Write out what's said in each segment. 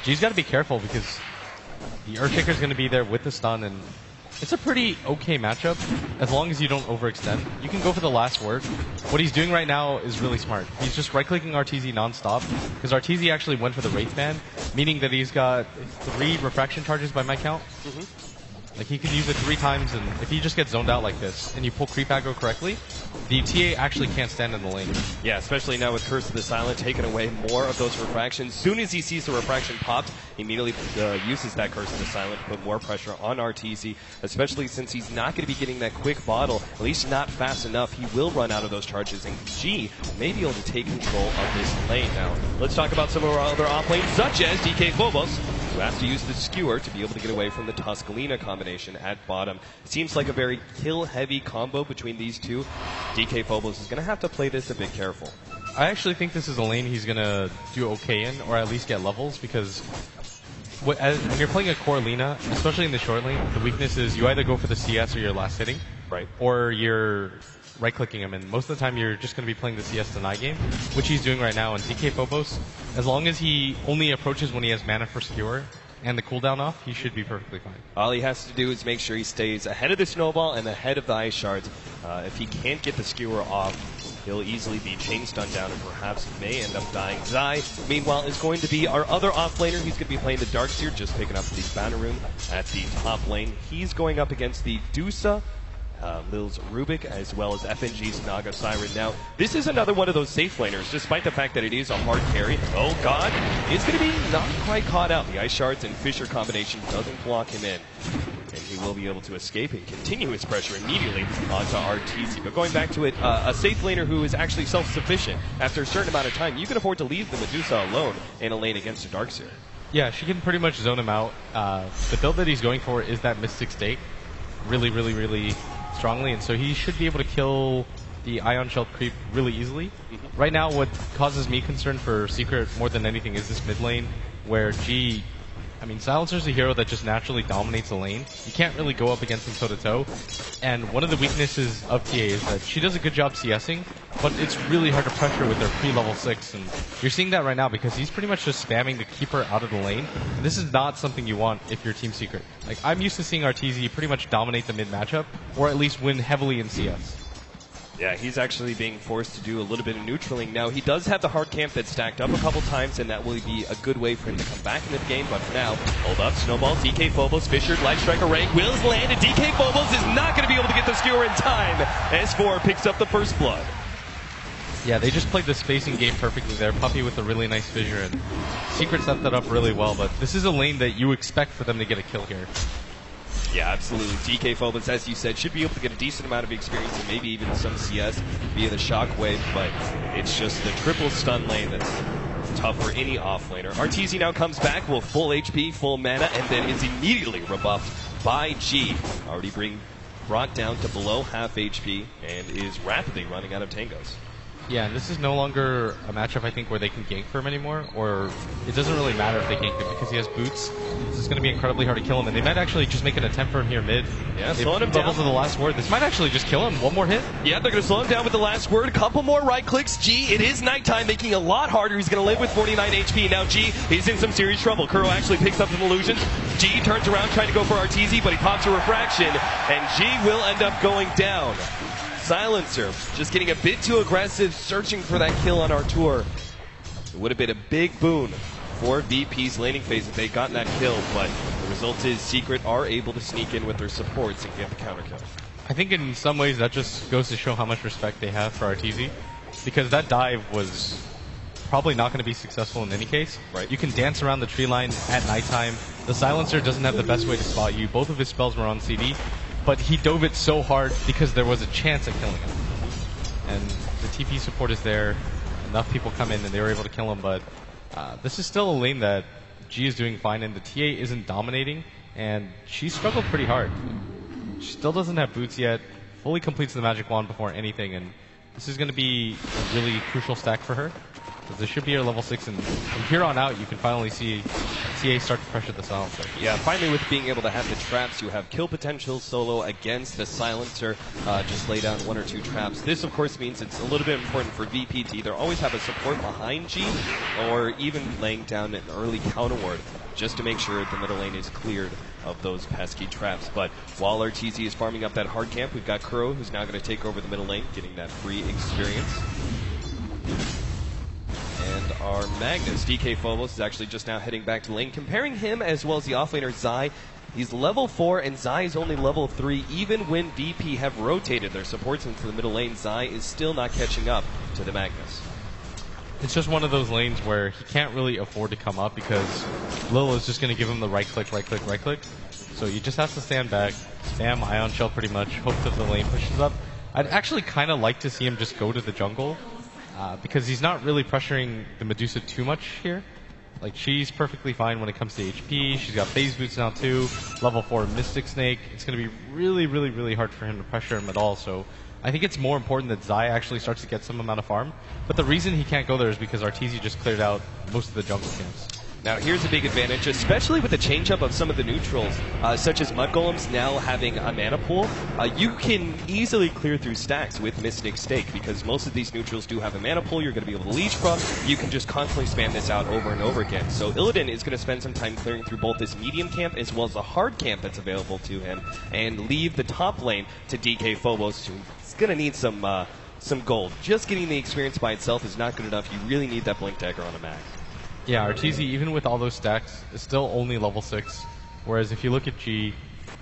G's got to be careful because the Earthshaker is going to be there with the stun, and it's a pretty okay matchup as long as you don't overextend. You can go for the last word. What he's doing right now is really smart. He's just right-clicking RTZ non-stop because RTZ actually went for the Wraith Band, meaning that he's got 3 refraction charges by my count. Like, he can use it 3 times, and if he just gets zoned out like this and you pull creep aggro correctly, the TA actually can't stand in the lane. Yeah, especially now with Curse of the Silent taking away more of those refractions. Soon as he sees the refraction popped, he immediately uses that Curse of the Silent to put more pressure on RTZ, especially since he's not going to be getting that quick bottle, at least not fast enough. He will run out of those charges, and G may be able to take control of this lane. Now, let's talk about some of our other off lanes, such as DK Phobos, who has to use the Skewer to be able to get away from the Tuscalina combination at bottom. Seems like a very kill-heavy combo between these two. DK Phobos is going to have to play this a bit careful. I actually think this is a lane he's going to do okay in, or at least get levels, because when you're playing a core Lina, especially in the short lane, the weakness is you either go for the CS or your last hitting, right, or you're right-clicking him, and most of the time you're just going to be playing the CS deny game, which he's doing right now. And DK Phobos, as long as he only approaches when he has mana for Skewer and the cooldown off, he should be perfectly fine. All he has to do is make sure he stays ahead of the Snowball and ahead of the Ice Shards. If he can't get the Skewer off, he'll easily be chain stunned down and perhaps may end up dying. Zai, meanwhile, is going to be our other offlaner. He's going to be playing the Darkseer, just picking up the Banner Rune at the top lane. He's going up against the Dusa, Lil's Rubik, as well as FNG's Naga Siren. Now, this is another one of those safe laners, despite the fact that it is a hard carry. Oh god, it's going to be not quite caught out. The Ice Shards and Fissure combination doesn't block him in, and he will be able to escape and continue his pressure immediately onto RTZ. But going back to it, a safe laner who is actually self-sufficient, after a certain amount of time, you can afford to leave the Medusa alone in a lane against a Darkseer. Yeah, she can pretty much zone him out. The build that he's going for is that Mystic Stake really strongly, and so he should be able to kill the Ion Shell creep really easily. Right now, what causes me concern for Secret more than anything is this mid lane, where G, I mean, Silencer's a hero that just naturally dominates the lane. You can't really go up against him toe-to-toe, and one of the weaknesses of TA is that she does a good job CSing, but it's really hard to pressure with her pre-level 6, and you're seeing that right now because he's pretty much just spamming to keep her out of the lane. And this is not something you want if you're Team Secret. Like, I'm used to seeing RTZ pretty much dominate the mid matchup, or at least win heavily in CS. Yeah, he's actually being forced to do a little bit of neutraling. Now, he does have the hard camp that's stacked up a couple times, and that will be a good way for him to come back into the game. But for now, hold up, Snowball, DK Phobos, Fisher, Light Striker rank, Wills land, and DK Phobos is not going to be able to get the Skewer in time. S4 picks up the first blood. Yeah, they just played the spacing game perfectly there. Puppy with a really nice fissure, and Secret set that up really well, but this is a lane that you expect for them to get a kill here. Yeah, absolutely. DK Phobos, as you said, should be able to get a decent amount of experience and maybe even some CS via the Shockwave, but it's just the triple stun lane that's tough for any offlaner. RTZ now comes back with full HP, full mana, and then is immediately rebuffed by G. Already being brought down to below half HP and is rapidly running out of tangos. Yeah, and this is no longer a matchup, I think, where they can gank for him anymore, or it doesn't really matter if they gank him because he has boots. This is going to be incredibly hard to kill him, and they might actually just make an attempt for him here mid. Yeah, slowing him down. To the last word. This might actually just kill him. One more hit. Yeah, they're going to slow him down with the last word. A couple more right clicks. G, it is nighttime, making it a lot harder. He's going to live with 49 HP. Now G, he's in some serious trouble. Kuro actually picks up some illusions. G turns around trying to go for RTZ, but he pops a refraction, and G will end up going down. Silencer just getting a bit too aggressive, searching for that kill on Artur. It would have been a big boon for VP's laning phase if they'd gotten that kill, but the result is Secret are able to sneak in with their supports and get the counter kill. I think in some ways that just goes to show how much respect they have for RTZ, because that dive was probably not going to be successful in any case. Right. You can dance around the tree line at nighttime. The Silencer doesn't have the best way to spot you. Both of his spells were on CD. But he dove it so hard because there was a chance at killing him. And the TP support is there. Enough people come in and they were able to kill him. But this is still a lane that G is doing fine in. The TA isn't dominating. And she struggled pretty hard. She still doesn't have boots yet. Fully completes the magic wand before anything. And this is going to be a really crucial stack for her. This should be your level 6, and from here on out, you can finally see TA start to pressure the silencer. Yeah, finally with being able to have the traps, you have kill potential solo against the silencer. Just lay down 1 or 2 traps. This, of course, means it's a little bit important for VP to either always have a support behind G, or even laying down an early counter ward, just to make sure the middle lane is cleared of those pesky traps. But while RTZ is farming up that hard camp, we've got Kuro, who's now going to take over the middle lane, getting that free experience. And our Magnus, DK Phobos, is actually just now heading back to lane. Comparing him as well as the offlaner Zai, he's level 4 and Zai is only level 3. Even when VP have rotated their supports into the middle lane, Zai is still not catching up to the Magnus. It's just one of those lanes where he can't really afford to come up because Lil is just going to give him the right click, right click, right click. So he just has to stand back, spam Ion Shell pretty much, hope that the lane pushes up. I'd actually kind of like to see him just go to the jungle. Because he's not really pressuring the Medusa too much here. Like, she's perfectly fine when it comes to HP. She's got phase boots now too. Level 4 Mystic Snake. It's going to be really, really, really hard for him to pressure him at all. So I think it's more important that Zai actually starts to get some amount of farm. But the reason he can't go there is because RTZ just cleared out most of the jungle camps. Now here's a big advantage, especially with the change-up of some of the neutrals, such as Mud Golems now having a mana pool. You can easily clear through stacks with Mystic Stake, because most of these neutrals do have a mana pool you're going to be able to leech from. You can just constantly spam this out over and over again. So Illidan is going to spend some time clearing through both this medium camp as well as the hard camp that's available to him, and leave the top lane to DK Phobos, who's going to need some gold. Just getting the experience by itself is not good enough. You really need that Blink Dagger on a max. Yeah, RTZ, even with all those stacks, is still only level 6. Whereas if you look at G,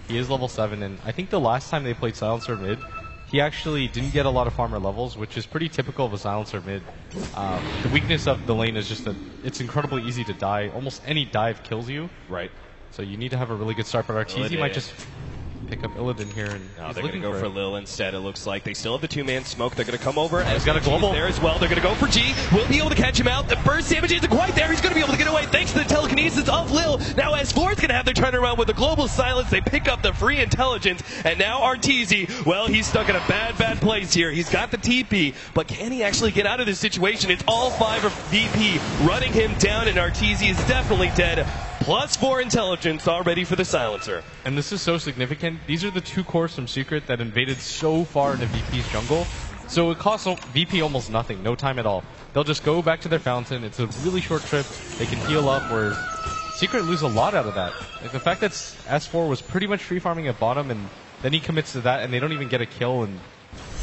he is level 7. And I think the last time they played Silencer mid, he actually didn't get a lot of farmer levels, which is pretty typical of a Silencer mid. The weakness of the lane is just that it's incredibly easy to die. Almost any dive kills you. Right. So you need to have a really good start, but RTZ might just pick up Illidan here, and no, they're going to go for Lil instead. It looks like they still have the 2-man smoke. They're going to come over. He's got a global there as well. They're going to go for G. Will be able to catch him out. The burst damage isn't quite there. He's going to be able to get away thanks to the telekinesis of Lil. Now S4 is going to have their turnaround with a global silence. They pick up the free intelligence, and now RTZ, well, he's stuck in a bad place here. He's got the TP, but can he actually get out of this situation? It's all 5 of VP running him down, and RTZ is definitely dead. +4 intelligence already for the silencer. And this is so significant. These are the 2 cores from Secret that invaded so far into VP's jungle. So it costs VP almost nothing, no time at all. They'll just go back to their fountain. It's a really short trip. They can heal up, where Secret lose a lot out of that. Like the fact that S4 was pretty much free farming at bottom, and then he commits to that, and they don't even get a kill. And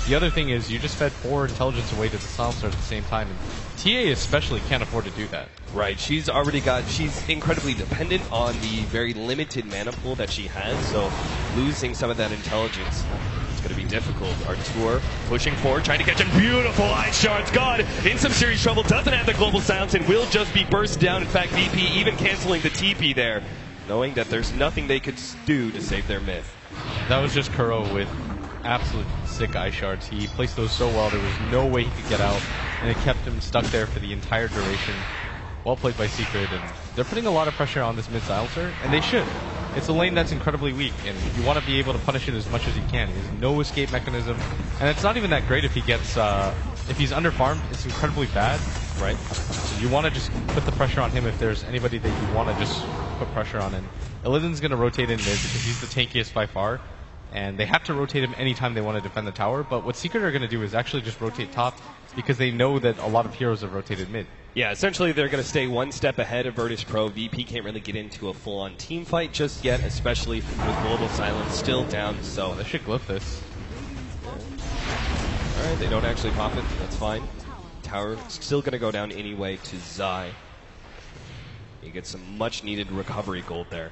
the other thing is, you just fed 4 intelligence away to the silencer at the same time, and TA especially can't afford to do that. Right, she's incredibly dependent on the very limited mana pool that she has, so losing some of that intelligence is going to be difficult. Artur pushing forward, trying to catch him. Beautiful Ice Shards. God, in some serious trouble, doesn't have the global silence and will just be burst down. In fact, VP even canceling the TP there, knowing that there's nothing they could do to save their myth. That was just Kuro with absolute sick Ice Shards. He placed those so well, there was no way he could get out, and it kept him stuck there for the entire duration. Well played by Secret, and they're putting a lot of pressure on this mid silencer, and they should. It's a lane that's incredibly weak, and you want to be able to punish it as much as you can. He has no escape mechanism, and it's not even that great if he gets, if he's under farmed, it's incredibly bad, right? So you want to just put the pressure on him if there's anybody that you want to just put pressure on. And Illidan's going to rotate in mid because he's the tankiest by far, and they have to rotate him anytime they want to defend the tower. But what Secret are going to do is actually just rotate top, because they know that a lot of heroes have rotated mid. Yeah, essentially they're going to stay one step ahead of Virtus Pro. VP can't really get into a full-on team fight just yet, especially with Global Silence still down, so they should glyph this. Alright, they don't actually pop it, that's fine. Tower still going to go down anyway to Zai. You get some much-needed recovery gold there.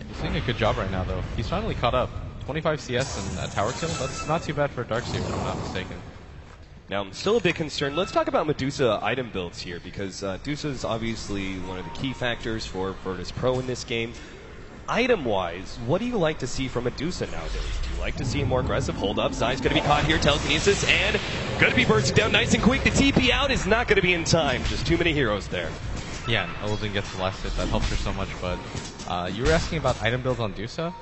He's doing a good job right now, though. He's finally caught up. 25 CS and a tower kill, that's not too bad for a Darkseer, if I'm not mistaken. Now, I'm still a bit concerned. Let's talk about Medusa item builds here, because Medusa is obviously one of the key factors for Virtus Pro in this game. Item-wise, what do you like to see from Medusa nowadays? Do you like to see a more aggressive hold-up? Zai's going to be caught here, telekinesis, and going to be bursting down nice and quick. The TP out is not going to be in time. Just too many heroes there. Yeah, and Illidan gets blasted. That helps her so much, but you were asking about item builds on Dusa.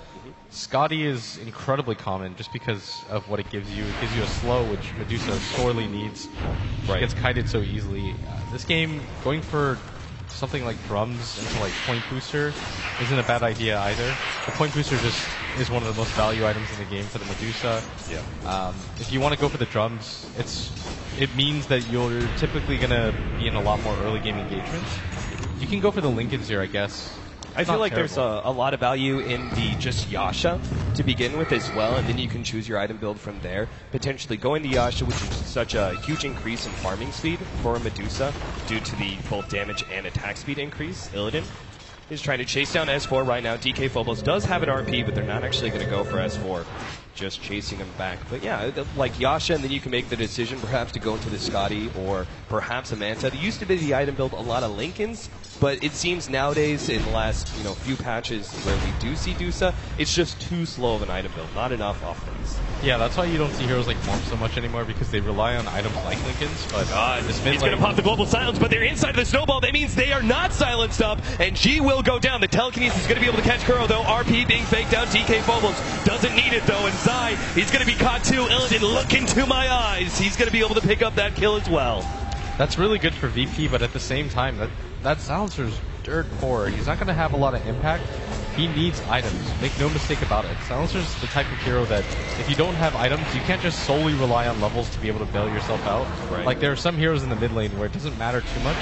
Scotty is incredibly common just because of what it gives you. It gives you a slow, which Medusa sorely needs. She gets kited so easily. This game, going for something like drums into like point booster isn't a bad idea either. The point booster just is one of the most value items in the game for the Medusa. Yeah. If you want to go for the drums, it means that you're typically going to be in a lot more early game engagements. You can go for the Lincolns here, I guess. I feel like there's a lot of value in the just Yasha to begin with as well, and then you can choose your item build from there. Potentially going to Yasha, which is such a huge increase in farming speed for a Medusa due to the both damage and attack speed increase. Illidan is trying to chase down S4 right now. DK Phobos does have an RP, but they're not actually going to go for S4. Just chasing him back. But yeah, like Yasha, and then you can make the decision perhaps to go into the Scotty or perhaps a Manta. There used to be the item build a lot of Lincolns, but it seems nowadays in the last few patches where we do see Dusa, it's just too slow of an item build. Not enough offense. Yeah, that's why you don't see heroes like Morph so much anymore, because they rely on items like Lincolns. But he's going to pop the global silence, but they're inside of the snowball. That means they are not silenced up, and G will go down. The telekinesis is going to be able to catch Kuro, though. RP being faked out. DK Phobos doesn't need it, though, and Zai, he's going to be caught too. Illidan, look into my eyes. He's going to be able to pick up that kill as well. That's really good for VP, but at the same time, that silencer's dirt poor. He's not going to have a lot of impact. He needs items. Make no mistake about it. Silencer's the type of hero that if you don't have items, you can't just solely rely on levels to be able to bail yourself out. Right. Like, there are some heroes in the mid lane where it doesn't matter too much.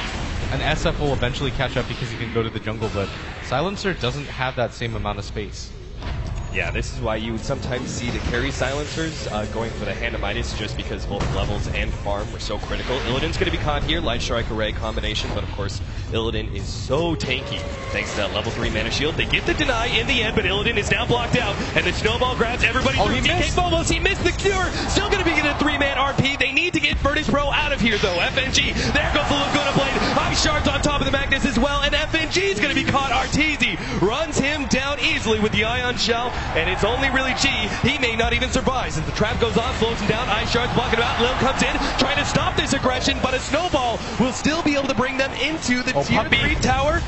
An SF will eventually catch up because he can go to the jungle, but Silencer doesn't have that same amount of space. Yeah, this is why you would sometimes see the carry silencers going for the Hand of Midas, just because both levels and farm were so critical. Illidan's going to be caught here, Light Strike Array combination, but of course Illidan is so tanky thanks to that level 3 mana shield. They get the deny in the end, but Illidan is now blocked out, and the snowball grabs everybody through. DK Phobos, he missed the cure, still going to be getting a 3-man RP. They need to get Furnace Pro out of here though. FNG, there goes the Laguna Blade, Ice Shards on top of the Magnus as well, and FNG is going to be caught. Arteezy runs him down easily with the Ion Shell, and it's only really G. He may not even survive since the trap goes off, slows him down. Ice Shards blocking him out. Lil comes in, trying to stop this aggression, but a snowball will still be able to bring them into the tier 3 tower.